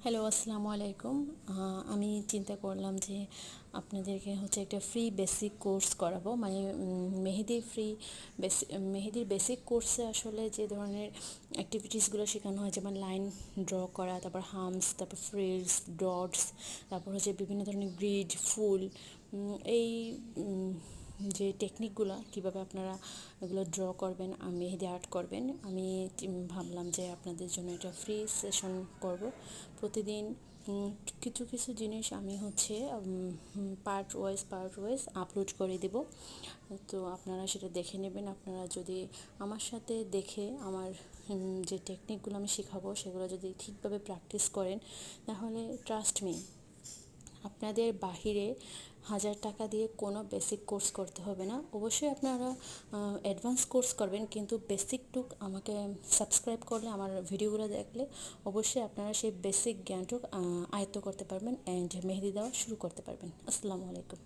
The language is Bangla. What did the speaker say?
হ্যালো, আসসালামু আলাইকুম। আমি চিন্তা করলাম যে আপনাদেরকে হচ্ছে একটা ফ্রি বেসিক কোর্স করাবো, মানে মেহেদির ফ্রি মেহেদির বেসিক কোর্সে আসলে যে ধরনের অ্যাক্টিভিটিসগুলো শেখানো হয়, যেমন লাইন ড্র করা, তারপর হামস, তারপর ফ্রিলস, ডটস, তারপর হচ্ছে বিভিন্ন ধরনের গ্রিড, ফুল, এই যে টেকনিকগুলো কীভাবে আপনারা এগুলো ড্র করবেন, মেহেদি আর্ট করবেন। আমি ভাবলাম যে আপনাদের জন্য একটা ফ্রি সেশন করব। প্রতিদিন কিছু কিছু জিনিস আমি হচ্ছে পার্ট ওয়াইজ আপলোড করে দেব। তো আপনারা সেটা দেখে নেবেন। আপনারা যদি আমার সাথে দেখে আমার যে টেকনিকগুলো আমি শেখাবো সেগুলো যদি ঠিকভাবে প্র্যাকটিস করেন, তাহলে ট্রাস্ট মি, আপনাদের বাহিরে 1000 টাকা দিয়ে কোনো বেসিক কোর্স করতে হবে না। অবশ্যই আপনারা অ্যাডভান্স কোর্স করবেন, কিন্তু বেসিকটুক আমাকে সাবস্ক্রাইব করলে, আমার ভিডিওগুলো দেখলে অবশ্যই আপনারা সেই বেসিক জ্ঞানটুক আয়ত্ত করতে পারবেন অ্যান্ড মেহেদি দেওয়া শুরু করতে পারবেন। আসসালামু আলাইকুম।